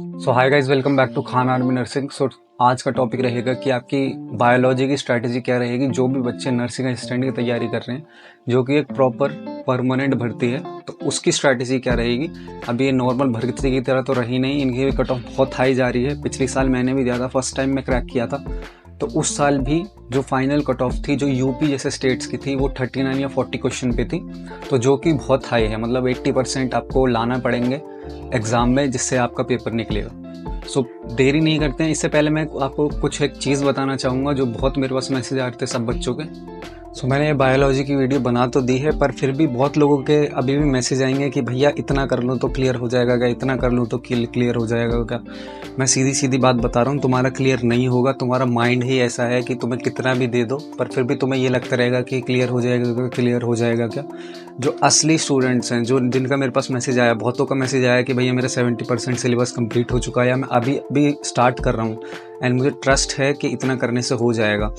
So hi guys, welcome back to Khan army nursing. So आज का topic रहेगा कि आपकी बायोलॉजी की स्ट्रैटेजी क्या रहेगी। जो भी बच्चे नर्सिंग असिस्टेंट की तैयारी कर रहे हैं, जो कि एक प्रॉपर परमानेंट भर्ती है, तो उसकी स्ट्रैटेजी क्या रहेगी। अभी ये नॉर्मल भर्ती की तरह तो रही नहीं, इनकी भी कट ऑफ बहुत हाई जा रही है। पिछले साल मैंने भी दिया था, फर्स्ट टाइम मैं क्रैक किया था, तो उस साल भी जो फाइनल कट ऑफ थी, जो यूपी जैसे स्टेट्स की थी, वो 39 या 40 क्वेश्चन पे थी, तो जो कि बहुत हाई है। मतलब 80% आपको लाना पड़ेंगे एग्ज़ाम में, जिससे आपका पेपर निकलेगा। सो देरी नहीं करते हैं। इससे पहले मैं आपको कुछ एक चीज़ बताना चाहूँगा, जो बहुत मेरे पास मैसेज आ रहे थे सब बच्चों के। सो मैंने ये बायोलॉजी की वीडियो बना तो दी है, पर फिर भी बहुत लोगों के अभी भी मैसेज आएंगे कि भैया इतना कर लूँ तो क्लियर हो जाएगा क्या, इतना कर लूँ तो क्लियर हो जाएगा क्या। मैं सीधी सीधी बात बता रहा हूँ, तुम्हारा क्लियर नहीं होगा। तुम्हारा माइंड ही ऐसा है कि तुम्हें कितना भी दे दो, पर फिर भी तुम्हें ये लगता रहेगा कि क्लियर हो जाएगा, क्लियर हो जाएगा क्या। जो असली स्टूडेंट्स हैं, जो जिनका मेरे पास मैसेज आया, बहुतों का मैसेज आया कि भैया मेरा 70% सिलेबस कंप्लीट हो चुका है, या मैं अभी स्टार्ट कर रहा हूँ एंड मुझे ट्रस्ट है कि इतना करने से हो जाएगा।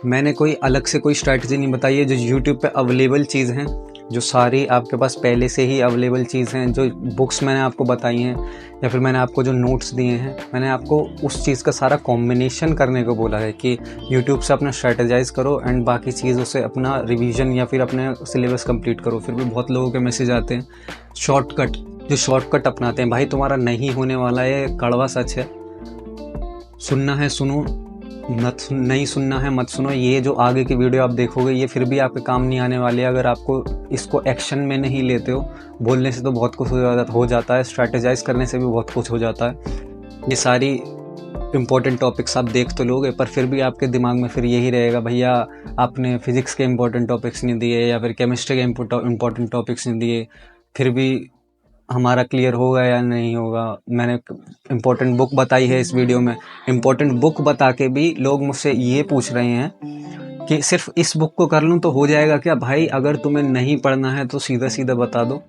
मैंने कोई अलग से कोई स्ट्रैटेजी नहीं बताई है। जो यूट्यूब पे अवेलेबल चीज़ हैं, जो सारी आपके पास पहले से ही अवेलेबल चीज़ हैं, जो बुक्स मैंने आपको बताई हैं, या फिर मैंने आपको जो नोट्स दिए हैं, मैंने आपको उस चीज़ का सारा कॉम्बिनेशन करने को बोला है कि यूट्यूब से अपना स्ट्रैटेजाइज करो एंड बाकी चीज़ों से अपना रिवीजन या फिर अपने सिलेबस कंप्लीट करो। फिर भी बहुत लोगों के मैसेज आते हैं शॉर्टकट, जो शॉर्टकट अपनाते हैं। भाई तुम्हारा नहीं होने वाला है, कड़वा सच है। सुनना है सुनो, नहीं सुनना है मत सुनो। ये जो आगे की वीडियो आप देखोगे, ये फिर भी आपके काम नहीं आने वाली है अगर आपको इसको एक्शन में नहीं लेते हो। बोलने से तो बहुत कुछ हो जाता है, स्ट्रैटेजाइज करने से भी बहुत कुछ हो जाता है। ये सारी इंपॉर्टेंट टॉपिक्स आप देख तो लोगे, पर फिर भी आपके दिमाग में फिर यही रहेगा, भैया आपने फिजिक्स के इंपॉर्टेंट टॉपिक्स नहीं दिए या फिर केमिस्ट्री के इंपॉर्टेंट टॉपिक्स नहीं दिए, फिर भी हमारा क्लियर होगा या नहीं होगा। मैंने इम्पोर्टेंट बुक बताई है इस वीडियो में। इम्पोर्टेंट बुक बता के भी लोग मुझसे ये पूछ रहे हैं कि सिर्फ इस बुक को कर लूँ तो हो जाएगा क्या। भाई अगर तुम्हें नहीं पढ़ना है तो सीधा सीधा बता दो।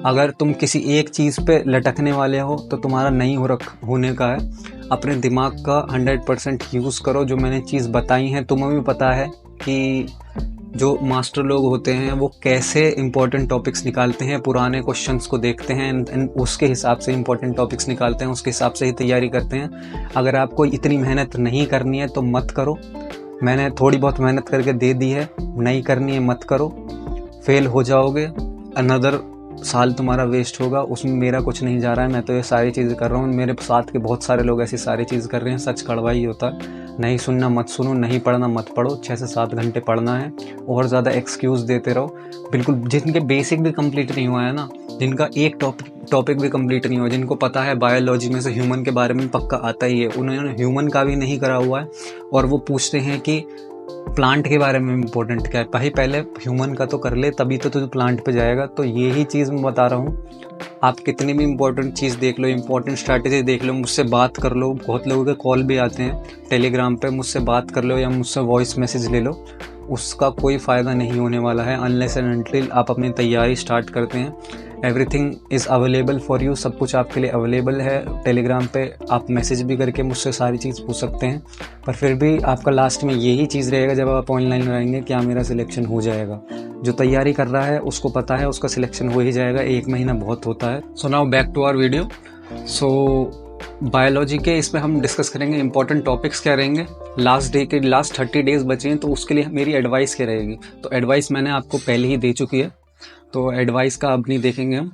अगर तुम किसी एक चीज़ पे लटकने वाले हो तो तुम्हारा नहीं होने का है। अपने दिमाग का 100% यूज़ करो। जो मैंने चीज़ बताई हैं, तुम्हें भी पता है कि जो मास्टर लोग होते हैं वो कैसे इंपॉर्टेंट टॉपिक्स निकालते हैं, पुराने क्वेश्चंस को देखते हैं, उसके हिसाब से इंपॉर्टेंट टॉपिक्स निकालते हैं, उसके हिसाब से ही तैयारी करते हैं। अगर आपको इतनी मेहनत नहीं करनी है तो मत करो। मैंने थोड़ी बहुत मेहनत करके दे दी है, नहीं करनी है मत करो। फेल हो जाओगे, अनदर साल तुम्हारा वेस्ट होगा, उसमें मेरा कुछ नहीं जा रहा है। मैं तो ये सारी चीज़ें कर रहा हूँ, मेरे साथ के बहुत सारे लोग ऐसी सारी चीज़ कर रहे हैं। सच कड़वा ही होता है। नहीं सुनना मत सुनो, नहीं पढ़ना मत पढ़ो। 6 से 7 घंटे पढ़ना है, और ज़्यादा एक्सक्यूज़ देते रहो। बिल्कुल जिनके बेसिक भी कंप्लीट नहीं हुआ है ना, जिनका एक टॉपिक भी कंप्लीट नहीं हुआ, जिनको पता है बायोलॉजी में से ह्यूमन के बारे में पक्का आता ही है, उन्होंने ह्यूमन का भी नहीं करा हुआ है, और वो पूछते हैं कि प्लांट के बारे में इम्पोर्टेंट क्या है। भाई पहले ह्यूमन का तो कर ले, तभी तो तू प्लांट पे जाएगा। तो यही चीज़ मैं बता रहा हूँ। आप कितनी भी इम्पोर्टेंट चीज़ देख लो, इम्पोर्टेंट स्ट्रैटेजी देख लो, मुझसे बात कर लो। बहुत लोगों के कॉल भी आते हैं टेलीग्राम पे, मुझसे बात कर लो या मुझसे वॉइस मैसेज ले लो। उसका कोई फ़ायदा नहीं होने वाला है अनलेस एंड अनटिल आप अपनी तैयारी स्टार्ट करते हैं। Everything is available for you. सब कुछ आपके लिए अवेलेबल है टेलीग्राम पे। आप मैसेज भी करके मुझसे सारी चीज़ पूछ सकते हैं, पर फिर भी आपका लास्ट में यही चीज़ रहेगा जब आप ऑनलाइन रहेंगे, क्या मेरा सिलेक्शन हो जाएगा। जो तैयारी कर रहा है उसको पता है उसका सिलेक्शन हो ही जाएगा। 1 महीना बहुत होता है। So now back to our video. So biology के इसमें हम डिस्कस करेंगे इंपॉर्टेंट टॉपिक्स क्या रहेंगे। लास्ट 30 डेज बचे हैं, तो उसके लिए मेरी एडवाइस क्या रहेगी। तो एडवाइस मैंने आपको पहले ही दे चुकी है, तो एडवाइस का अब नहीं देखेंगे हम।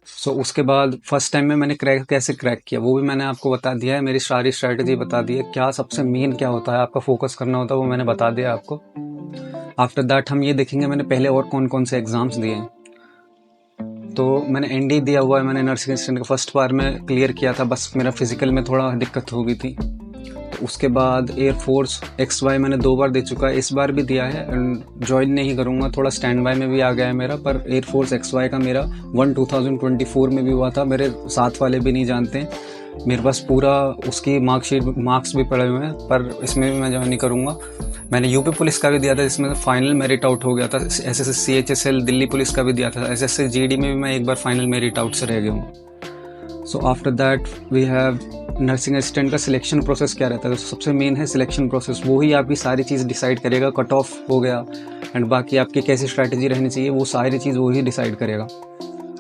सो उसके बाद फर्स्ट टाइम में मैंने कैसे क्रैक किया वो भी मैंने आपको बता दिया है। मेरी सारी स्ट्रैटेजी बता दी है, क्या सबसे मेन क्या होता है, आपका फोकस करना होता है, वो मैंने बता दिया आपको। आफ्टर दैट हम ये देखेंगे मैंने पहले और कौन कौन से एग्ज़ाम्स दिए हैं। तो मैंने एनडी दिया हुआ है, मैंने नर्सिंग असिस्टेंट का फर्स्ट बार में क्लियर किया था, बस मेरा फिजिकल में थोड़ा दिक्कत हो गई थी। तो उसके बाद एयरफोर्स XY मैंने 2 बार दे चुका है, इस बार भी दिया है। ज्वाइन नहीं करूँगा, थोड़ा स्टैंड बाय में भी आ गया है मेरा, पर एयरफोर्स XY का मेरा 2024 में भी हुआ था। मेरे साथ वाले भी नहीं जानते हैं, मेरे पास पूरा उसकी मार्क्स भी पड़े हुए हैं, पर इसमें भी मैं ज्वाइन नहीं करूँगा। मैंने यूपी पुलिस का भी दिया था, जिसमें फाइनल मेरिट आउट हो गया था। SSC CHSL दिल्ली पुलिस का भी दिया था। SSC GD में भी मैं एक बार फाइनल मेरिट आउट से रह गया हूँ। So after that we have nursing assistant का सिलेक्शन प्रोसेस क्या रहता है। तो सबसे मेन है सिलेक्शन प्रोसेस, वो ही आपकी सारी चीज़ डिसाइड करेगा। कट ऑफ हो गया एंड बाकी आपकी कैसी स्ट्रैटेजी रहनी चाहिए, वो सारी चीज़ वो ही डिसाइड करेगा।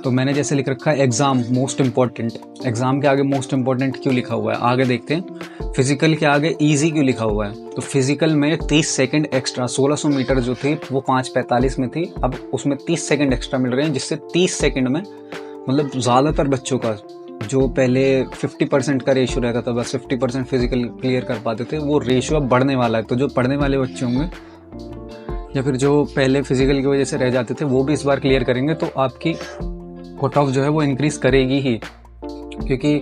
तो मैंने जैसे लिख रखा है एग्ज़ाम मोस्ट इम्पॉर्टेंट। एग्ज़ाम के आगे मोस्ट इम्पॉर्टेंट क्यों लिखा हुआ है, आगे देखते हैं। फिजिकल के आगे ईजी क्यों लिखा हुआ है, तो फिजिकल में 30 सेकंड एक्स्ट्रा, 1600 मीटर जो थी वो 5:45 में थी, अब उसमें 30 सेकंड एक्स्ट्रा मिल रहे हैं, जिससे 30 सेकंड में मतलब ज़्यादातर बच्चों का जो पहले 50% का रेशियो रहता था, बस 50% फिजिकल क्लियर कर पाते थे, वो रेशियो अब बढ़ने वाला है। तो जो पढ़ने वाले बच्चे होंगे या फिर जो पहले फिजिकल की वजह से रह जाते थे वो भी इस बार क्लियर करेंगे, तो आपकी कट ऑफ जो है वो इंक्रीज़ करेगी ही, क्योंकि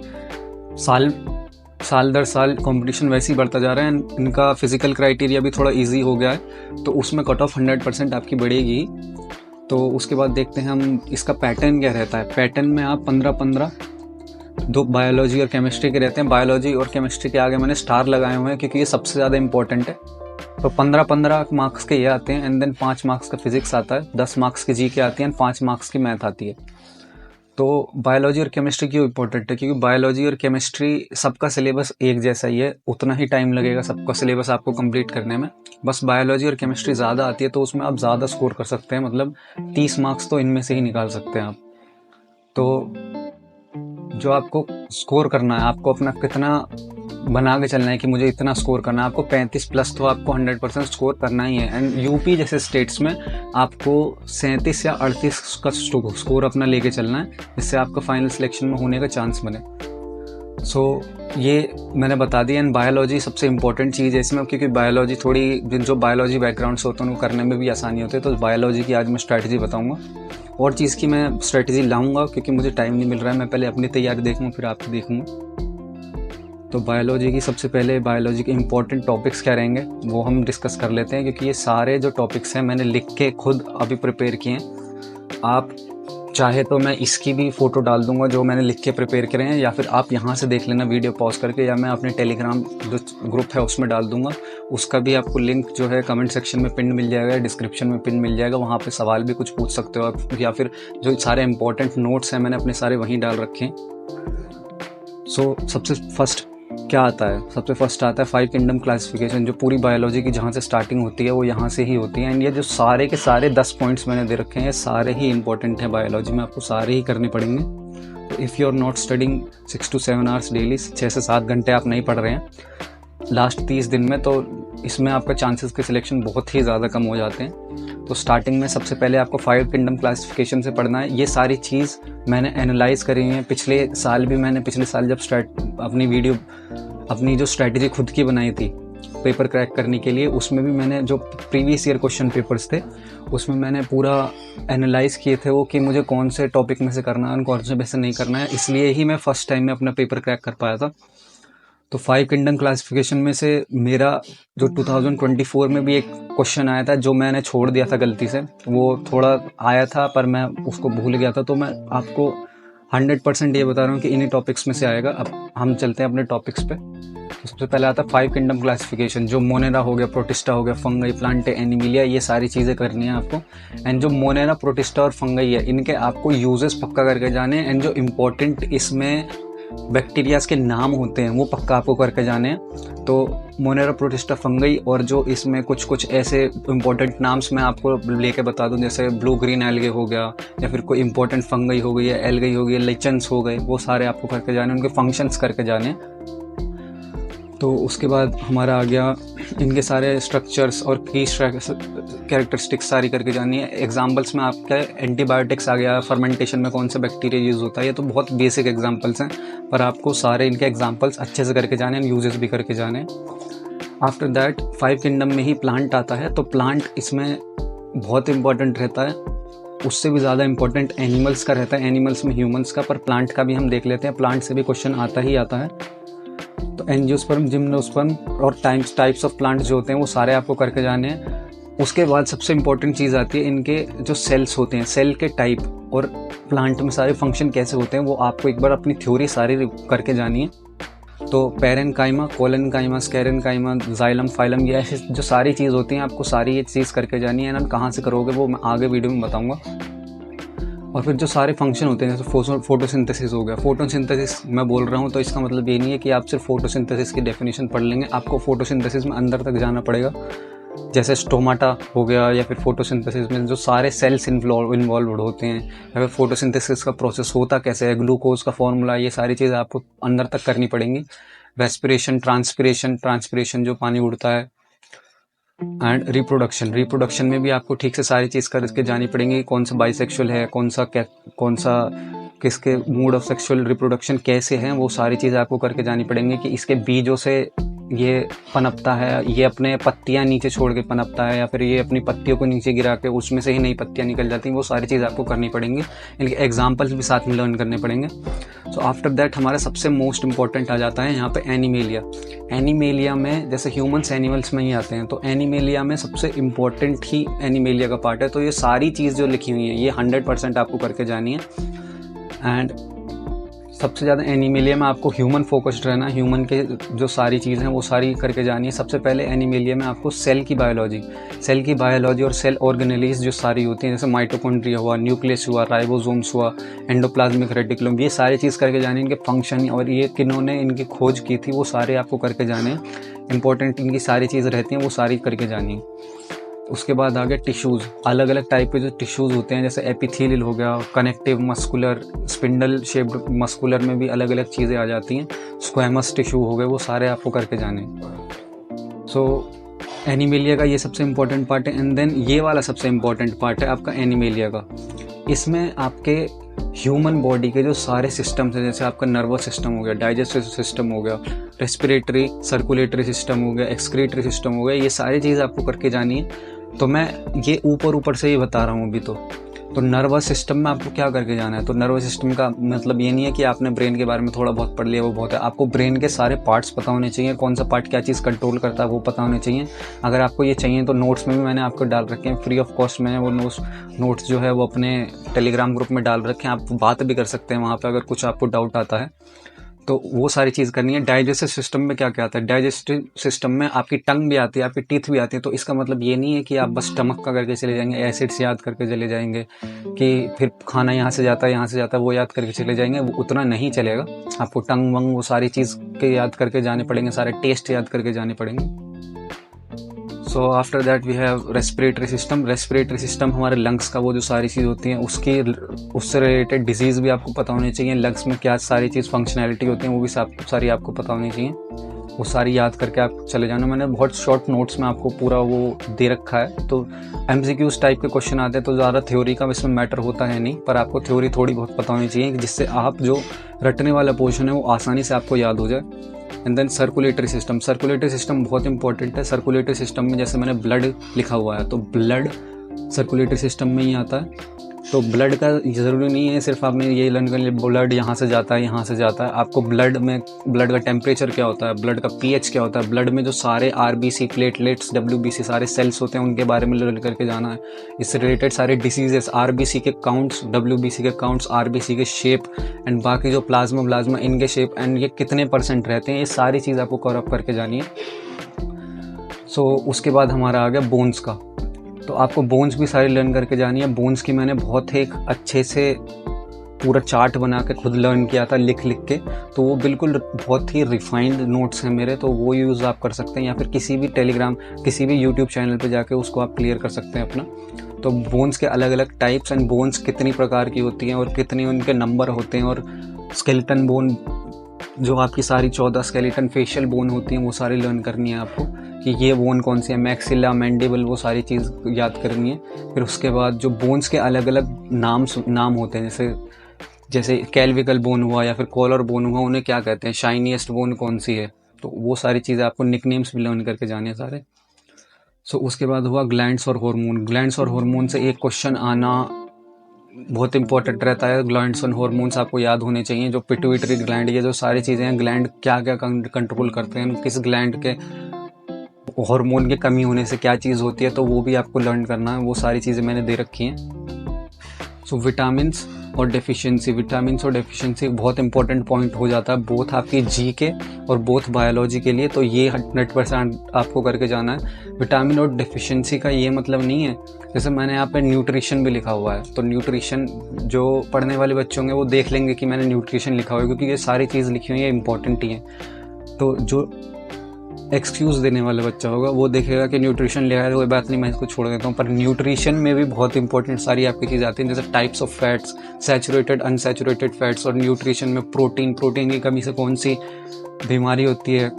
साल दर साल कंपटीशन वैसे ही बढ़ता जा रहा है। इनका फिजिकल क्राइटेरिया भी थोड़ा इजी हो गया है, तो उसमें कट ऑफ 100% आपकी बढ़ेगी। तो उसके बाद देखते हैं हम इसका पैटर्न क्या रहता है। पैटर्न में आप 15-15 दो बायोलॉजी और केमिस्ट्री के रहते हैं। बायोलॉजी और केमिस्ट्री के आगे मैंने स्टार लगाए हुए हैं क्योंकि ये सबसे ज़्यादा इंपॉर्टेंट है। तो 15-15 मार्क्स के ये आते हैं, एंड देन 5 मार्क्स का फिजिक्स आता है, 10 मार्क्स की जीके आती है, 5 मार्क्स की मैथ आती है। तो बायोलॉजी और केमिस्ट्री क्यों इंपॉर्टेंट है, क्योंकि बायोलॉजी और केमिस्ट्री सबका सिलेबस एक जैसा ही है, उतना ही टाइम लगेगा सबका सिलेबस आपको कंप्लीट करने में। बस बायोलॉजी और केमिस्ट्री ज़्यादा आती है तो उसमें आप ज़्यादा स्कोर कर सकते हैं, मतलब 30 मार्क्स तो इनमें से ही निकाल सकते हैं आप। तो जो आपको स्कोर करना है, आपको अपना कितना बना के चलना है कि मुझे इतना स्कोर करना है, आपको 35+ तो आपको 100% स्कोर करना ही है। एंड यूपी जैसे स्टेट्स में आपको 37 या 38 का स्कोर अपना लेके चलना है, जिससे आपका फाइनल सिलेक्शन में होने का चांस बने। सो ये मैंने बता दिया। एंड बायोलॉजी सबसे इंपॉर्टेंट चीज़ है इसमें, क्योंकि बायोलॉजी थोड़ी जो बायोलॉजी बैकग्राउंड से होते हैं उनको करने में भी आसानी होती है। तो बायोलॉजी की आज मैं स्ट्रैटेजी बताऊँगा, और चीज़ की मैं स्ट्रैटेजी लाऊंगा क्योंकि मुझे टाइम नहीं मिल रहा है। मैं पहले अपनी तैयारी देखूँ फिर आपकी देखूँगा। तो बायोलॉजी की सबसे पहले बायोलॉजी के इंपॉर्टेंट टॉपिक्स क्या रहेंगे वो हम डिस्कस कर लेते हैं, क्योंकि ये सारे जो टॉपिक्स हैं मैंने लिख के खुद अभी प्रिपेयर किए हैं। आप चाहे तो मैं इसकी भी फ़ोटो डाल दूंगा जो मैंने लिख के प्रिपेयर करे हैं, या फिर आप यहाँ से देख लेना वीडियो पॉज करके, या मैं अपने टेलीग्राम जो ग्रुप है उसमें डाल दूंगा। उसका भी आपको लिंक जो है कमेंट सेक्शन में पिन मिल जाएगा, डिस्क्रिप्शन में पिन मिल जाएगा, वहाँ पे सवाल भी कुछ पूछ सकते हो आप, या फिर जो सारे इंपॉर्टेंट नोट्स हैं मैंने अपने सारे वहीं डाल रखे हैं। सो सबसे फर्स्ट क्या आता है, सबसे फर्स्ट आता है 5 किंगडम क्लासिफिकेशन। जो पूरी बायोलॉजी की जहाँ से स्टार्टिंग होती है वो यहाँ से ही होती है। एंड ये जो सारे के सारे 10 पॉइंट्स मैंने दे रखे हैं सारे ही इंपॉर्टेंट हैं बायोलॉजी में, आपको सारे ही करने पड़ेंगे। तो if you are not studying 6 to 7 hours daily, 6 से 7 घंटे आप नहीं पढ़ रहे हैं लास्ट 30 दिन में, तो इसमें आपका चांसेस के सिलेक्शन बहुत ही ज़्यादा कम हो जाते हैं। तो स्टार्टिंग में सबसे पहले आपको 5 किंगडम क्लासिफिकेशन से पढ़ना है। ये सारी चीज़ मैंने एनालाइज करी है। पिछले साल जब अपनी जो स्ट्रैटेजी खुद की बनाई थी पेपर क्रैक करने के लिए, उसमें भी मैंने जो प्रीवियस ईयर क्वेश्चन पेपर्स थे उसमें मैंने पूरा एनालाइज किए थे वो कि मुझे कौन से टॉपिक में से करना है, कौन से में से नहीं करना है। इसलिए ही मैं फर्स्ट टाइम में अपना पेपर क्रैक कर पाया था। तो 5 किंगडम क्लासिफिकेशन में से मेरा जो 2024 में भी एक क्वेश्चन आया था जो मैंने छोड़ दिया था गलती से, वो थोड़ा आया था पर मैं उसको भूल गया था। तो मैं आपको 100% ये बता रहा हूँ कि इन्हीं टॉपिक्स में से आएगा। अब हम चलते हैं अपने टॉपिक्स पे। तो सबसे पहले आता है 5 किंगडम क्लासिफिकेशन, जो मोनेरा हो गया, प्रोटिस्टा हो गया, फंगई, प्लांटे, एनिमिलिया, ये सारी चीज़ें करनी है आपको। एंड जो मोनेरा, प्रोटिस्टा और फंगई है इनके आपको यूजेस पक्का करके जाने। एंड जो इम्पोर्टेंट इसमें बैक्टीरियाज के नाम होते हैं वो पक्का आपको करके जाने हैं। तो मोनेरा, प्रोटिस्टा, फंगई, और जो इसमें कुछ ऐसे इंपॉर्टेंट नाम्स मैं आपको लेके बता दूं, जैसे ब्लू ग्रीन एल्गे हो गया, या फिर कोई इंपॉर्टेंट फंगई हो गई है, एल्गई हो गई, लिचन्स हो गए, वो सारे आपको करके जाने, उनके फंक्शंस करके जाने। तो उसके बाद हमारा आ गया इनके सारे स्ट्रक्चर्स और की कैरेक्टरिस्टिक्स सारी करके जानी है। एग्जाम्पल्स में आपका एंटीबायोटिक्स आ गया, फर्मेंटेशन में कौन सा बैक्टीरिया यूज़ होता है, ये तो बहुत बेसिक एग्जाम्पल्स हैं, पर आपको सारे इनके एग्जाम्पल्स अच्छे से करके जाने, यूजेस भी करके जाने। आफ्टर दैट 5 किंगडम में ही प्लांट आता है। तो प्लांट इसमें बहुत इंपॉर्टेंट रहता है, उससे भी ज़्यादा इंपॉर्टेंट एनिमल्स का रहता है, एनिमल्स में ह्यूमंस का, पर प्लांट का भी हम देख लेते हैं। प्लांट से भी क्वेश्चन आता ही आता है। तो एंजियोस्पर्म, जिम्नोस्पर्म और टाइप्स ऑफ प्लांट जो होते हैं वो सारे आपको करके जाने हैं। उसके बाद सबसे इंपॉर्टेंट चीज़ आती है इनके जो सेल्स होते हैं, सेल के टाइप और प्लांट में सारे फंक्शन कैसे होते हैं, वो आपको एक बार अपनी थ्योरी सारी करके जानी है। तो पैरेनकाइमा, कोलेनकाइमा, स्केरेनकाइमा, जाइलम, फाइलम, ये ऐसी जो सारी चीज़ होती हैं आपको सारी ये चीज़ करके जानी है ना। कहाँ से करोगे वो मैं आगे वीडियो में बताऊँगा। और फिर जो सारे फंक्शन होते हैं, जैसे फोटोसिंथेसिस हो गया। फोटोसिंथेसिस मैं बोल रहा हूँ तो इसका मतलब ये नहीं है कि आप सिर्फ फोटोसिंथेसिस की डेफिनेशन पढ़ लेंगे, आपको फोटोसिंथेसिस में अंदर तक जाना पड़ेगा। जैसे स्टोमाटा हो गया या फिर फोटोसिंथेसिस में जो सारे सेल्स इन्वॉल्व होते हैं, या फिर फोटोसिंथेसिस का प्रोसेस होता कैसे है, ग्लूकोज का फॉर्मूला, ये सारी चीज़ें आपको अंदर तक करनी पड़ेंगी। रेस्पिरेशन, ट्रांसपिरेशन जो पानी उड़ता है, एंड रिप्रोडक्शन में भी आपको ठीक से सारी चीज़ करके जानी पड़ेंगी। कौन सा बाइसेक्सुअल है, कौन सा किसके मूड ऑफ सेक्सुअल रिप्रोडक्शन कैसे हैं, वो सारी चीज़ें आपको करके जानी पड़ेंगी कि इसके बीजों से ये पनपता है, ये अपने पत्तियां नीचे छोड़ के पनपता है, या फिर ये अपनी पत्तियों को नीचे गिरा के उसमें से ही नई पत्तियां निकल जाती हैं। वो सारी चीज़ आपको करनी पड़ेंगी, इनके एग्जाम्पल्स भी साथ में लर्न करने पड़ेंगे। सो आफ्टर दैट हमारा सबसे मोस्ट इंपॉर्टेंट आ जाता है यहाँ पे एनिमेलिया में, जैसे ह्यूमन्स एनिमल्स में ही आते हैं, तो एनिमेलिया में सबसे इम्पोर्टेंट ही एनिमेलिया का पार्ट है। तो ये सारी चीज़ जो लिखी हुई है ये 100% आपको करके जानी है। एंड सबसे ज़्यादा एनिमेलिया में आपको ह्यूमन फोकस्ड रहना, ह्यूमन के जो सारी चीज़ हैं वो सारी करके जानी है। सबसे पहले एनिमेलिया में आपको सेल की बायोलॉजी और सेल ऑर्गेनेलीज जो सारी होती हैं, जैसे माइटोकॉन्ड्रिया हुआ, न्यूक्लियस हुआ, राइबोसोम्स हुआ, एंडोप्लाज्मिक रेटिकुलम, ये सारी चीज़ करके जानी है। इनके फंक्शन और ये किन्होंने इनकी खोज की थी वो सारे आपको करके जाने हैं। इंपॉर्टेंट इनकी सारी चीज़ रहती हैं वो सारी करके जानी है। उसके बाद आ गया टिश्यूज़, अलग अलग टाइप के जो टिश्यूज़ होते हैं, जैसे एपिथेलियल हो गया, connective muscular, spindle shaped muscular में भी अलग अलग चीज़ें आ जाती हैं, स्क्वैमस टिश्यू हो गए, वो सारे आपको करके जाने। सो एनिमेलिया का ये सबसे इम्पोर्टेंट पार्ट है। एंड देन ये वाला सबसे इम्पोर्टेंट पार्ट है आपका एनिमेलिया का। इसमें आपके ह्यूमन बॉडी के जो सारे सिस्टम्स हैं, जैसे आपका नर्वस सिस्टम हो गया, डाइजेस्टिव सिस्टम हो गया, रेस्पिरेटरी सर्कुलेटरी सिस्टम हो गया, एक्सक्रीटरी सिस्टम हो गया, ये सारी चीज़ आपको करके जानी है। तो मैं ये ऊपर से ही बता रहा हूँ अभी। तो नर्वस सिस्टम में आपको क्या करके जाना है, तो नर्वस सिस्टम का मतलब ये नहीं है कि आपने ब्रेन के बारे में थोड़ा बहुत पढ़ लिया वो बहुत है। आपको ब्रेन के सारे पार्ट्स पता होने चाहिए, कौन सा पार्ट क्या चीज़ कंट्रोल करता है वो पता होने चाहिए। अगर आपको ये चाहिए तो नोट्स में भी मैंने आपको डाल रखे हैं, फ्री ऑफ कॉस्ट मैंने वो नोट्स जो है वो अपने टेलीग्राम ग्रुप में डाल रखे हैं। आप बात भी कर सकते हैं वहाँ पर अगर कुछ आपको डाउट आता है तो वो सारी चीज़ करनी है। डाइजेस्टिव सिस्टम में क्या क्या आता है, डाइजेस्टिव सिस्टम में आपकी टंग भी आती है, आपकी टीथ भी आती है। तो इसका मतलब ये नहीं है कि आप बस स्टमक का करके चले जाएंगे, एसिड्स याद करके चले जाएंगे, कि फिर खाना यहाँ से जाता है वो याद करके चले जाएंगे, वो उतना नहीं चलेगा। आपको टंग वंग वो सारी चीज़ के याद करके जाने पड़ेंगे, सारे टेस्ट याद करके जाने पड़ेंगे। So after that we have respiratory system हमारे लंग्स का, वो जो सारी चीज़ होती हैं उससे रिलेटेड डिजीज़ भी आपको पता होनी चाहिए। लंग्स में क्या सारी चीज़ फंक्शनैलिटी होती है वो भी सारी आपको पता होनी चाहिए, वो सारी याद करके आप चले जाना। मैंने बहुत शॉर्ट नोट्स में आपको पूरा वो दे रखा है। तो MCQs टाइप के क्वेश्चन आते हैं तो ज़्यादा थ्योरी का इसमें मैटर होता है नहीं, पर आपको थ्योरी थोड़ी बहुत पता होनी चाहिए जिससे आप जो रटने वाला पोर्शन है वो आसानी से आपको याद हो जाए। एंड देन सर्कुलेटरी सिस्टम बहुत इंपॉर्टेंट है। सर्कुलेटरी सिस्टम में जैसे मैंने ब्लड लिखा हुआ है तो ब्लड सर्कुलेटरी सिस्टम में ही आता है। तो ब्लड का ज़रूरी नहीं है सिर्फ आपने ये लर्न कर लिया ब्लड यहाँ से जाता है। आपको ब्लड का टेम्परेचर क्या होता है, ब्लड का pH क्या होता है, ब्लड में जो सारे RBC, प्लेटलेट्स, WBC सारे सेल्स होते हैं उनके बारे में लर्न करके जाना है। इससे रिलेटेड सारे डिसीजेस, RBC के काउंट्स, WBC के काउंट्स, RBC के शेप एंड बाकी जो प्लाज्मा इनके शेप एंड ये कितने % रहते हैं, ये सारी चीज़ आपको कवर अप करके जानी है। सो उसके बाद हमारा आ गया बोन्स का। तो आपको बोन्स भी सारी लर्न करके जानी है। बोन्स की मैंने बहुत एक अच्छे से पूरा चार्ट बना के खुद लर्न किया था लिख के, तो वो बिल्कुल बहुत ही रिफाइंड नोट्स हैं मेरे, तो वो यूज़ आप कर सकते हैं, या फिर किसी भी यूट्यूब चैनल पे जाके उसको आप क्लियर कर सकते हैं अपना। तो बोन्स के अलग अलग टाइप्स एंड बोन्स कितनी प्रकार की होती हैं और कितने उनके नंबर होते हैं, और स्केलेटन बोन जो आपकी सारी 14 स्केलेटन फेशियल बोन होती हैं वो सारी लर्न करनी है आपको, कि ये बोन कौन सी है, मैक्सिला, मैंडिबल, वो सारी चीज़ याद करनी है। फिर उसके बाद जो बोन्स के अलग अलग नाम होते हैं, जैसे कैल्विकल बोन हुआ या फिर कॉलर बोन हुआ, उन्हें क्या कहते हैं, शाइनीएस्ट बोन कौन सी है, तो वो सारी चीज़ें आपको निकनेम्स भी लर्न करके जाने सारे। सो उसके बाद हुआ ग्लैंड्स और हार्मोन से एक क्वेश्चन आना बहुत इंपॉर्टेंट रहता है। ग्लैंड्स और हार्मोन्स आपको याद होने चाहिए। जो पिट्यूटरी ग्लैंड, ये जो सारी चीज़ें हैं, ग्लैंड क्या क्या कंट्रोल करते हैं, किस ग्लैंड के हार्मोन की कमी होने से क्या चीज़ होती है, तो वो भी आपको लर्न करना है। वो सारी चीज़ें मैंने दे रखी हैं। सो विटामिन्स और डेफिशिएंसी बहुत इंपॉर्टेंट पॉइंट हो जाता है, बोथ आपकी जी के और बोथ बायोलॉजी के लिए। तो ये 100% आपको करके जाना है। विटामिन और डेफिशिएंसी का ये मतलब नहीं है, जैसे मैंने यहाँ पे न्यूट्रिशन भी लिखा हुआ है, तो न्यूट्रिशन जो पढ़ने वाले बच्चे होंगे वो देख लेंगे कि मैंने न्यूट्रिशन लिखा हुआ है, क्योंकि ये सारी चीज़ लिखी हुई है, इंपॉर्टेंट ही है। तो जो एक्सक्यूज़ देने वाला बच्चा होगा, वो देखेगा कि न्यूट्रिशन ले आया तो कोई बात नहीं, मैं इसको छोड़ देता हूँ। पर न्यूट्रिशन में भी बहुत इंपॉर्टेंट सारी आपकी चीज़ आती हैं, जैसे types of fats, saturated unsaturated fats, और न्यूट्रिशन में प्रोटीन की कमी से कौन सी बीमारी होती है,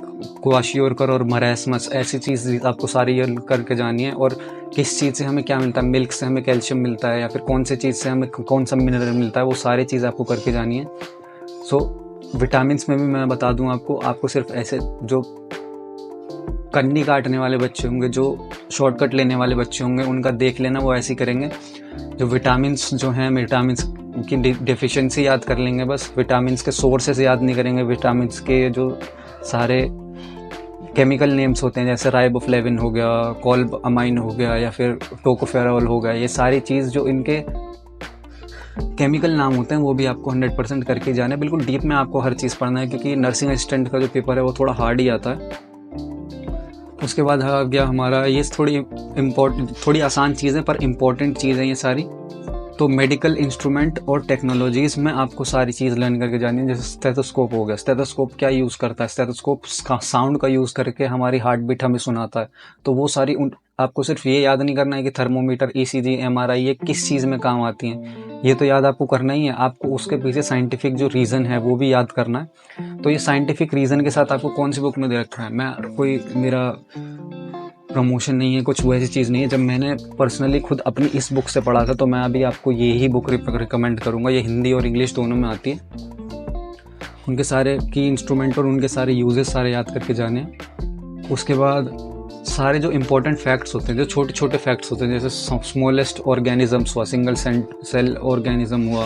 क्वाशियोरकर और मरासमस, ऐसी चीज़ आपको सारी ये करके जानी है। और किस चीज़ से हमें क्या मिलता है, मिल्क से हमें कैल्शियम मिलता है, या फिर कौन से चीज़ से हमें कौन सा मिनरल मिलता है, वो सारी चीज़ आपको करके जानी है। सो विटामिन्स में भी मैं बता दूं आपको सिर्फ ऐसे जो कन्नी काटने वाले बच्चे होंगे, जो शॉर्टकट लेने वाले बच्चे होंगे, उनका देख लेना, वो ऐसे ही करेंगे। जो विटामिन्स जो हैं, विटामिन्स की डेफिशिएंसी याद कर लेंगे बस, विटामिन्स के सोर्सेस याद नहीं करेंगे। विटामिन्स के जो सारे केमिकल नेम्स होते हैं, जैसे राइबोफ्लेविन हो गया, कॉल्ब अमाइन हो गया, या फिर टोकोफेरॉल हो गया, ये सारी चीज़ जो इनके केमिकल नाम होते हैं वो भी आपको 100% करके जाना है। बिल्कुल डीप में आपको हर चीज़ पढ़ना है, क्योंकि नर्सिंग असिस्टेंट का जो पेपर है वो थोड़ा हार्ड ही आता है। उसके बाद आ गया हमारा, ये थोड़ी आसान चीज़ें पर इम्पोर्टेंट चीज़ें ये सारी। तो मेडिकल इंस्ट्रूमेंट और टेक्नोलॉजीज़ में आपको सारी चीज़ लर्न करके जानी है। जैसे स्टेथोस्कोप हो गया, स्टेथोस्कोप क्या यूज़ करता है, स्टेथोस्कोप साउंड का यूज़ करके हमारी हार्ट बीट हमें सुनाता है। तो वो सारी आपको सिर्फ ये याद नहीं करना है कि थर्मोमीटर, ECG, MRI ये किस चीज़ में काम आती हैं, ये तो याद आपको करना ही है। आपको उसके पीछे साइंटिफिक जो रीज़न है वो भी याद करना है। तो ये साइंटिफिक रीज़न के साथ आपको कौन सी बुक में दे रखा है, मैं कोई मेरा प्रमोशन नहीं है, कुछ वैसी चीज़ नहीं है। जब मैंने पर्सनली खुद अपनी इस बुक से पढ़ा था, तो मैं अभी आपको ये ही बुक रिकमेंड करूँगा। ये हिंदी और इंग्लिश दोनों में आती है। उनके सारे की इंस्ट्रूमेंट और उनके सारे यूजेस सारे याद करके जाने। उसके बाद सारे जो इंपॉर्टेंट फैक्ट्स होते हैं, जो छोटे छोटे फैक्ट्स होते हैं, जैसे स्मॉलेस्ट ऑर्गेनिजम्स हुआ, सिंगल सेल ऑर्गेनिज्म हुआ,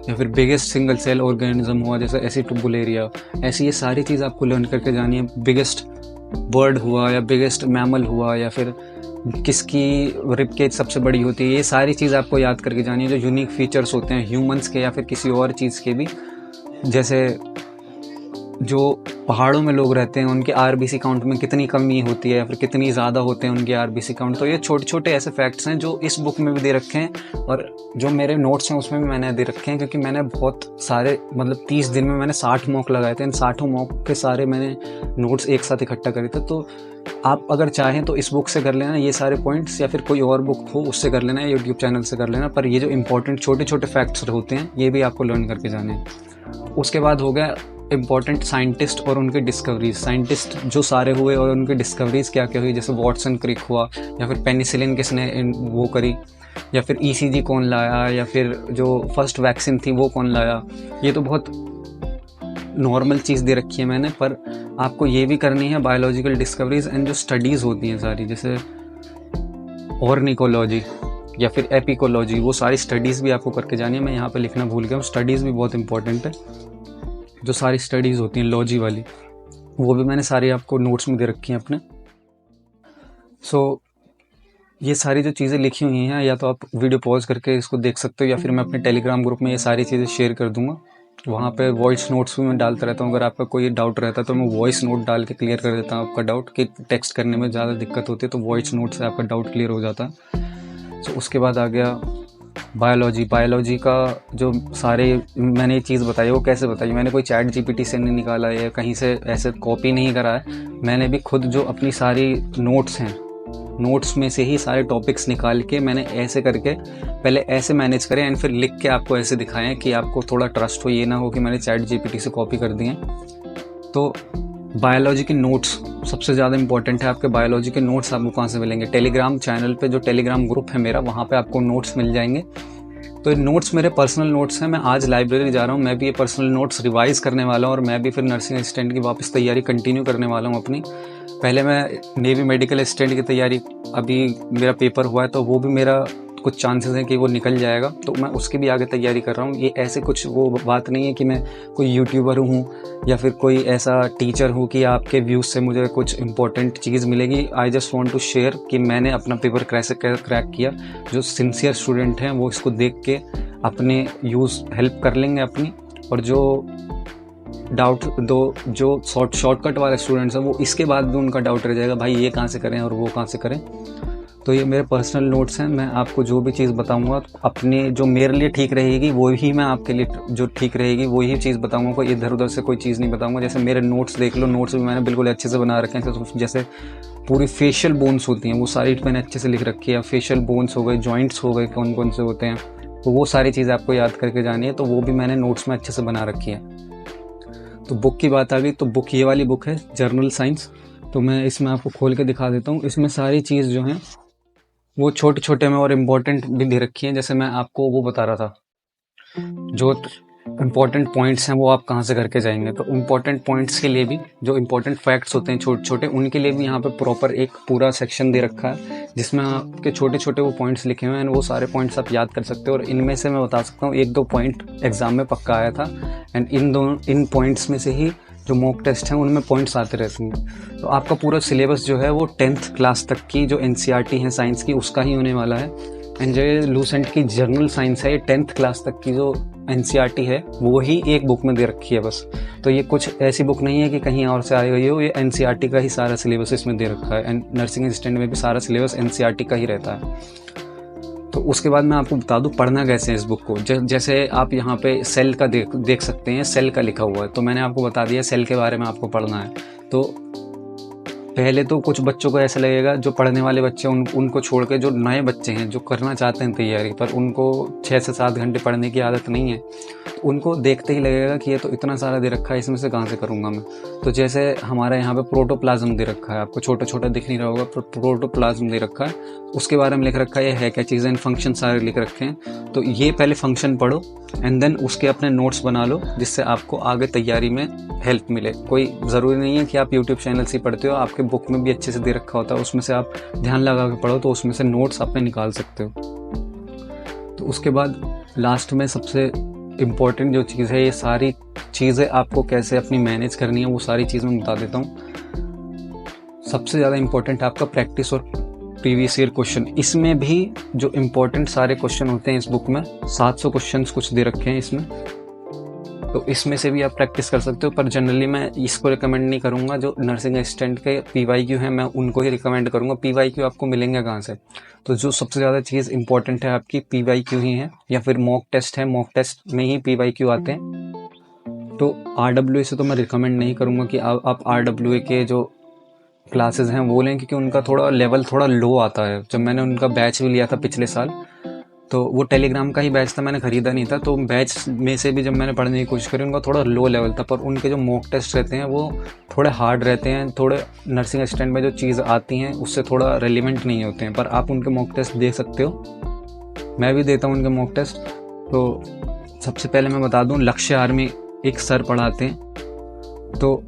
या फिर बिगेस्ट सिंगल सेल ऑर्गेनिज्म हुआ, जैसे एसिटोबुलेरिया, ऐसी ये सारी चीज़ आपको लर्न करके जानी है। बिगेस्ट बर्ड हुआ, या बिगेस्ट मैमल हुआ, या फिर किसकी रिब केज सबसे बड़ी होती है, ये सारी चीज़ आपको याद करके जानी है। जो यूनिक फीचर्स होते हैं ह्यूमंस के या फिर किसी और चीज़ के भी, जैसे जो पहाड़ों में लोग रहते हैं उनके RBC काउंट में कितनी कमी होती है या फिर कितनी ज़्यादा होते हैं उनके RBC काउंट। तो ये छोटे छोटे ऐसे फैक्ट्स हैं जो इस बुक में भी दे रखे हैं, और जो मेरे नोट्स हैं उसमें भी मैंने दे रखे हैं, क्योंकि मैंने बहुत सारे 30 दिन में मैंने 60 मॉक लगाए थे। इन 60 मॉक के सारे मैंने नोट्स एक साथ इकट्ठा करे थे। तो आप अगर चाहें तो इस बुक से कर लेना ये सारे पॉइंट्स, या फिर कोई और बुक हो उससे कर लेना, यूट्यूब चैनल से कर लेना। पर ये जो इंपॉर्टेंट छोटे छोटे फैक्ट्स होते हैं ये भी आपको लर्न करके जाने हैं। उसके बाद हो गया इम्पॉर्टेंट साइंटिस्ट और उनके डिस्कवरीज। साइंटिस्ट जो सारे हुए और उनकी डिस्कवरीज क्या क्या हुई, जैसे वॉटसन क्रिक हुआ, या फिर पेनिसिलिन किसने वो करी, या फिर ECG कौन लाया, या फिर जो फर्स्ट वैक्सीन थी वो कौन लाया। ये तो बहुत नॉर्मल चीज़ दे रखी है मैंने, पर आपको ये भी करनी है बायोलॉजिकल डिस्कवरीज एंड जो स्टडीज़ होती हैं सारी, जैसे ऑर्निकोलॉजी या फिर एपिकोलॉजी, वो सारी स्टडीज़ भी आपको करके जानी है। मैं यहाँ पे लिखना भूल गया हूँ, स्टडीज़ भी बहुत इंपॉर्टेंट है। जो सारी स्टडीज़ होती हैं लॉजी वाली, वो भी मैंने सारी आपको नोट्स में दे रखी हैं अपने। सो ये सारी जो चीज़ें लिखी हुई हैं, या तो आप वीडियो पॉज करके इसको देख सकते हो, या फिर मैं अपने टेलीग्राम ग्रुप में ये सारी चीज़ें शेयर कर दूंगा। वहाँ पे वॉइस नोट्स भी मैं डालता रहता हूँ। अगर आपका कोई डाउट रहता है तो मैं वॉइस नोट डाल के क्लियर कर देता हूँ आपका डाउट, कि टेक्स्ट करने में ज़्यादा दिक्कत होती है, तो वॉइस नोट से आपका डाउट क्लियर हो जाता है। सो उसके बाद आ गया बायोलॉजी का जो सारे मैंने ये चीज़ बताई, वो कैसे बताई, मैंने कोई चैट GPT से नहीं निकाला है, कहीं से ऐसे कॉपी नहीं करा है। मैंने भी खुद जो अपनी सारी नोट्स हैं, नोट्स में से ही सारे टॉपिक्स निकाल के मैंने ऐसे करके पहले ऐसे मैनेज करें, एंड फिर लिख के आपको ऐसे दिखाएं कि आपको थोड़ा ट्रस्ट हो, ये ना हो कि मैंने चैट GPT से कॉपी कर दिए। तो बायोलॉजी के नोट्स सबसे ज़्यादा इंपॉर्टेंट है। आपके बायोलॉजी के नोट्स आपको कहाँ से मिलेंगे, टेलीग्राम चैनल पे जो टेलीग्राम ग्रुप है मेरा, वहाँ पे आपको नोट्स मिल जाएंगे। तो ये नोट्स मेरे पर्सनल नोट्स हैं। मैं आज लाइब्रेरी जा रहा हूँ, मैं भी ये पर्सनल नोट्स रिवाइज़ करने वाला हूँ, और मैं भी फिर नर्सिंग असिस्टेंट की वापस तैयारी कंटिन्यू करने वाला हूँ अपनी। पहले मैं नेवी मेडिकल असिस्टेंट की तैयारी, अभी मेरा पेपर हुआ है तो वो भी मेरा कुछ चांसेस हैं कि वो निकल जाएगा, तो मैं उसकी भी आगे तैयारी कर रहा हूँ। ये ऐसे कुछ वो बात नहीं है कि मैं कोई यूट्यूबर हूँ या फिर कोई ऐसा टीचर हूँ कि आपके व्यूज़ से मुझे कुछ इंपॉर्टेंट चीज़ मिलेगी। I just want to share कि मैंने अपना पेपर कैसे क्रैक किया। जो सिंसियर स्टूडेंट हैं वो इसको देख के अपने हेल्प कर लेंगे अपनी, और जो जो शॉर्टकट वाले स्टूडेंट्स हैं वो इसके बाद भी उनका डाउट रह जाएगा, भाई ये कहाँ से करें और वो कहाँ से करें। तो ये मेरे पर्सनल नोट्स हैं। मैं आपको जो भी चीज़ बताऊंगा अपने जो मेरे लिए ठीक रहेगी वो ही मैं आपके लिए जो ठीक रहेगी वो ही चीज़ बताऊंगा, कोई इधर उधर से कोई चीज़ नहीं बताऊंगा। जैसे मेरे नोट्स देख लो, नोट्स भी मैंने बिल्कुल अच्छे से बना रखे हैं। जैसे पूरी फेशियल बोन्स होती हैं वो सारी मैंने अच्छे से लिख रखी है। फेशियल बोन्स हो गए, जॉइंट्स हो गए, कौन कौन से होते हैं, तो वो सारी चीज़ आपको याद करके जानी है, तो वो भी मैंने नोट्स में अच्छे से बना रखी है। तो बुक की बात आ गई, तो बुक ये वाली बुक है जर्नल साइंस। तो मैं इसमें आपको खोल के दिखा देता हूँ। इसमें सारी चीज़ जो है वो छोटे छोटे में और इम्पोर्टेंट भी दे रखी है। जैसे मैं आपको वो बता रहा था, जो इम्पोर्टेंट पॉइंट्स हैं वो आप कहाँ से करके जाएंगे, तो इम्पोर्टेंट पॉइंट्स के लिए भी जो इम्पोर्टेंट फैक्ट्स होते हैं छोटे छोटे, उनके लिए भी यहाँ पे प्रॉपर एक पूरा सेक्शन दे रखा है जिसमें आपके छोटे छोटे वो पॉइंट्स लिखे हुए हैं। वो सारे पॉइंट्स आप याद कर सकते हो। और इनमें से मैं बता सकता हूँ 1-2 पॉइंट एग्जाम में पक्का आया था, एंड इन पॉइंट्स में से ही जो मॉक टेस्ट हैं उनमें पॉइंट्स आते रहते हैं। तो आपका पूरा सिलेबस जो है वो 10th क्लास तक की जो NCERT है साइंस की उसका ही होने वाला है। एंड जो लूसेंट की जर्नल साइंस है ये 10th क्लास तक की जो NCERT है वो ही एक बुक में दे रखी है बस। तो ये कुछ ऐसी बुक नहीं है कि कहीं और से आई हुई हो, ये NCERT का ही सारा सिलेबस इसमें दे रखा है। एंड नर्सिंग असिस्टेंट में भी सारा सिलेबस NCERT का ही रहता है। तो उसके बाद मैं आपको बता दूं पढ़ना कैसे है इस बुक को। जैसे आप यहाँ पे सेल का देख सकते हैं, सेल का लिखा हुआ है, तो मैंने आपको बता दिया सेल के बारे में आपको पढ़ना है। तो पहले तो कुछ बच्चों को ऐसा लगेगा, जो पढ़ने वाले बच्चे उनको छोड़ के जो नए बच्चे हैं जो करना चाहते हैं तैयारी, पर उनको 6 से 7 घंटे पढ़ने की आदत नहीं है, तो उनको देखते ही लगेगा कि ये तो इतना सारा दे रखा है, इसमें से कहाँ से करूँगा मैं। तो जैसे हमारे यहाँ पे प्रोटोप्लाज्म दे रखा है, आपको छोटा छोटा दिख नहीं रहा होगा, प्रोटोप्लाज्म दे रखा है, उसके बारे में लिख रखा है ये है क्या चीज़, एंड फंक्शन सारे लिख रखे हैं। तो ये पहले फंक्शन पढ़ो एंड देन उसके अपने नोट्स बना लो, जिससे आपको आगे तैयारी में हेल्प मिले। कोई ज़रूरी नहीं है कि आप यूट्यूब चैनल से पढ़ते हो, आपके बुक में भी अच्छे से दे रखा होता है, उसमें से आप ध्यान लगा के पढ़ो तो उसमें से नोट्स अपने निकाल सकते हो। तो उसके बाद लास्ट में सबसे इम्पोर्टेंट जो चीज़ है, ये सारी चीज़ें आपको कैसे अपनी मैनेज करनी है वो सारी चीज़ मैं बता देता हूँ। सबसे ज़्यादा इम्पोर्टेंट आपका प्रैक्टिस और प्रीवियस ईयर क्वेश्चन। इसमें भी जो इम्पोर्टेंट सारे क्वेश्चन होते हैं इस बुक में 700 क्वेश्चंस कुछ दे रखे हैं इसमें, तो इसमें से भी आप प्रैक्टिस कर सकते हो। पर जनरली मैं इसको रिकमेंड नहीं करूँगा, जो नर्सिंग असिस्टेंट के PYQ हैं मैं उनको ही रिकमेंड करूँगा। PYQ आपको मिलेंगे कहाँ से, तो जो सबसे ज़्यादा चीज़ इंपॉर्टेंट है आपकी PYQ ही है, या फिर मॉक टेस्ट है, मॉक टेस्ट में ही PYQ आते हैं। तो RWA से तो मैं रिकमेंड नहीं करूँगा कि आप RWA के जो क्लासेस हैं वो लें, क्योंकि उनका थोड़ा लेवल थोड़ा लो आता है। जब मैंने उनका बैच भी लिया था पिछले साल, तो वो टेलीग्राम का ही बैच था, मैंने ख़रीदा नहीं था, तो बैच में से भी जब मैंने पढ़ने की कोशिश करी उनका थोड़ा लो लेवल था। पर उनके जो मॉक टेस्ट रहते हैं वो थोड़े हार्ड रहते हैं, थोड़े नर्सिंग असिस्टेंट में जो चीज़ आती हैं उससे थोड़ा रेलिवेंट नहीं होते हैं, पर आप उनके मॉक टेस्ट दे सकते हो। मैं भी देता हूँ उनके मॉक टेस्ट। तो सबसे पहले मैं बता दूँ, लक्ष्य आर्मी एक सर पढ़ाते हैं, तो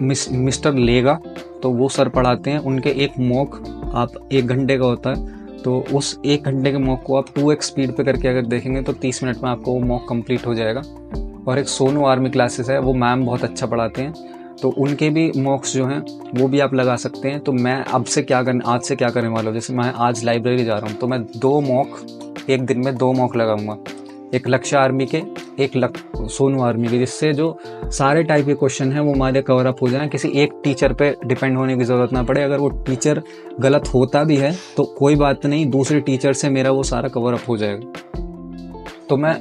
मिस्टर लेगा, तो वो सर पढ़ाते हैं। उनके एक मॉक आप 1 घंटे का होता है, तो उस 1 घंटे के मॉक को आप 2x स्पीड पे करके अगर देखेंगे तो 30 मिनट में आपको वो मॉक कंप्लीट हो जाएगा। और एक सोनू आर्मी क्लासेस है, वो मैम बहुत अच्छा पढ़ाते हैं, तो उनके भी मॉक्स जो हैं वो भी आप लगा सकते हैं। तो मैं आज से क्या करने वाला हूँ, जैसे मैं आज लाइब्रेरी जा रहा हूँ तो मैं 2 मॉक एक दिन में 2 मॉक लगाऊंगा, एक लक्ष्य आर्मी के, एक सोनू आर्मी के, जिससे जो सारे टाइप के क्वेश्चन हैं वो हमारे कवर अप हो जाएं। किसी एक टीचर पे डिपेंड होने की ज़रूरत ना पड़े। अगर वो टीचर गलत होता भी है तो कोई बात नहीं, दूसरे टीचर से मेरा वो सारा कवर अप हो जाएगा। तो मैं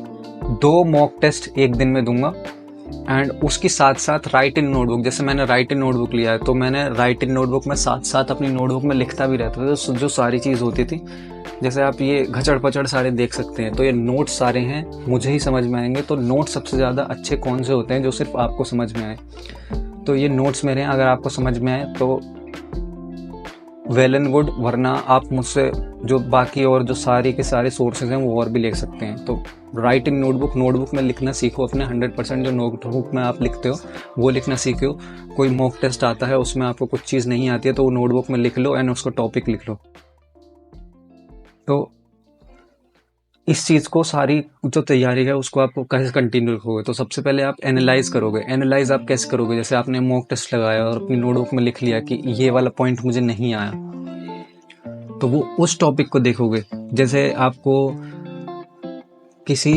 2 मॉक टेस्ट एक दिन में दूंगा, एंड उसके साथ साथ राइट इन नोटबुक, जैसे मैंने राइट इन नोटबुक लिया है तो मैंने राइट इन नोटबुक में साथ साथ अपनी नोटबुक में लिखता भी रहता था, तो जो सारी चीज़ होती थी। जैसे आप ये घचड़ पचड़ सारे देख सकते हैं, तो ये नोट्स सारे हैं, मुझे ही समझ में आएंगे। तो नोट्स सबसे ज़्यादा अच्छे कौन से होते हैं, जो सिर्फ आपको समझ में आए, तो ये नोट्स मेरे हैं। अगर आपको समझ में आए तो वेल एंड गुड, वरना आप मुझसे जो बाकी और जो सारे के सारे सोर्सेज हैं वो और भी लिख सकते हैं। तो राइट इन नोटबुक में लिखना सीखो अपने 100%। जो नोटबुक में आप लिखते हो वो लिखना सीखो। कोई मॉक टेस्ट आता है उसमें आपको कुछ चीज़ नहीं आती है तो वो नोटबुक में लिख लो एंड उसको टॉपिक लिख लो। तो इस चीज़ को सारी जो तैयारी है उसको आप कैसे कंटिन्यू रखोगे, तो सबसे पहले आप एनालाइज करोगे। एनालाइज आप कैसे करोगे, जैसे आपने मॉक टेस्ट लगाया और अपनी नोटबुक में लिख लिया कि ये वाला पॉइंट मुझे नहीं आया, तो वो उस टॉपिक को देखोगे। जैसे आपको किसी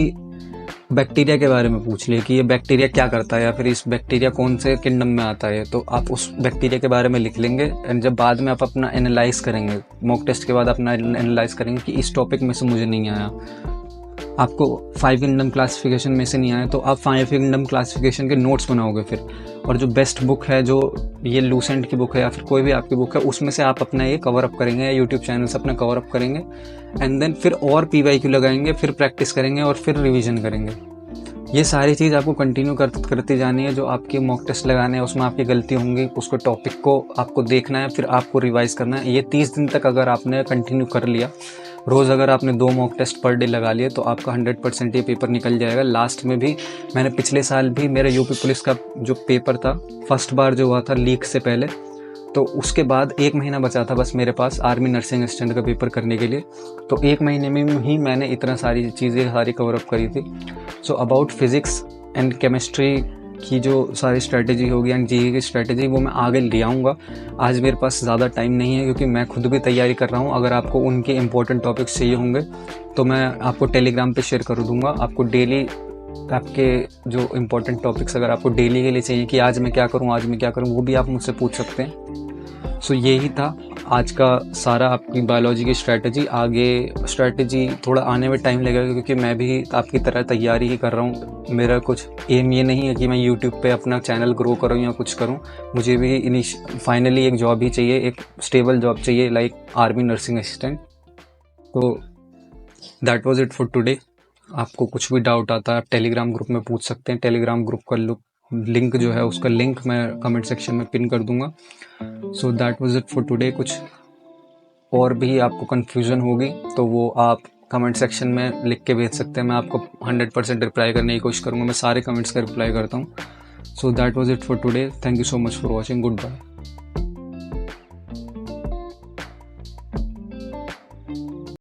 बैक्टीरिया के बारे में पूछ लिया कि ये बैक्टीरिया क्या करता है या फिर इस बैक्टीरिया कौन से किंगडम में आता है, तो आप उस बैक्टीरिया के बारे में लिख लेंगे। एंड जब बाद में आप अपना एनालाइज करेंगे, मॉक टेस्ट के बाद अपना एनालाइज करेंगे कि इस टॉपिक में से मुझे नहीं आया, आपको 5 किंगडम क्लासिफिकेशन में से नहीं आया, तो आप 5 किंगडम क्लासिफिकेशन के नोट्स बनाओगे फिर। और जो बेस्ट बुक है, जो ये लूसेंट की बुक है या फिर कोई भी आपकी बुक है, उसमें से आप अपना ये कवर अप करेंगे या यूट्यूब चैनल से अपना कवर अप करेंगे। एंड देन फिर और PYQ लगाएंगे, फिर प्रैक्टिस करेंगे और फिर रिवीजन करेंगे। ये सारी चीज़ आपको कंटिन्यू करती जानी है। जो आपके मॉक टेस्ट लगाने हैं उसमें आपकी गलती होंगी, उसको टॉपिक को आपको देखना है, फिर आपको रिवाइज करना है। ये 30 दिन तक अगर आपने कंटिन्यू कर लिया, रोज़ अगर आपने 2 मॉक टेस्ट पर डे लगा लिए, तो आपका 100% ये पेपर निकल जाएगा। लास्ट में भी मैंने पिछले साल भी मेरे यूपी पुलिस का जो पेपर था, फर्स्ट बार जो हुआ था लीक से पहले, तो उसके बाद 1 महीना बचा था बस मेरे पास आर्मी नर्सिंग असिस्टेंट का पेपर करने के लिए। तो 1 महीने में ही मैंने इतना सारी चीज़ें सारी कवर अप करी थी। So about physics and chemistry की जो सारी स्ट्रैटेजी होगी एंड GE की स्ट्रैटेजी, वो मैं आगे ले आऊँगा। आज मेरे पास ज़्यादा टाइम नहीं है क्योंकि मैं खुद भी तैयारी कर रहा हूँ। अगर आपको उनके इंपॉर्टेंट टॉपिक्स चाहिए होंगे तो मैं आपको टेलीग्राम पे शेयर कर दूँगा। आपको डेली आपके जो इंपॉर्टेंट टॉपिक्स अगर आपको डेली के लिए चाहिए कि आज मैं क्या करूँ, आज मैं क्या करूँ, वो भी आप मुझसे पूछ सकते हैं। सो यही था आज का सारा आपकी बायोलॉजी की स्ट्रैटेजी। आगे स्ट्रैटेजी थोड़ा आने में टाइम लगेगा क्योंकि मैं भी आपकी तरह तैयारी ही कर रहा हूँ। मेरा कुछ एम ये नहीं है कि मैं यूट्यूब पे अपना चैनल ग्रो करूँ या कुछ करूँ। मुझे भी फाइनली एक जॉब ही चाहिए, एक स्टेबल जॉब चाहिए, लाइक आर्मी नर्सिंग असिस्टेंट। तो that was it for today. आपको कुछ भी डाउट आता है आप टेलीग्राम ग्रुप में पूछ सकते हैं। टेलीग्राम ग्रुप का लिंक जो है, उसका लिंक मैं कमेंट सेक्शन में पिन कर दूंगा। सो that was it for today. कुछ और भी आपको कन्फ्यूज़न होगी तो वो आप कमेंट सेक्शन में लिख के भेज सकते हैं। मैं आपको 100% रिप्लाई करने की कोशिश करूँगा। मैं सारे कमेंट्स का रिप्लाई करता हूँ। So that was it for today. Thank you so much for watching. Good bye.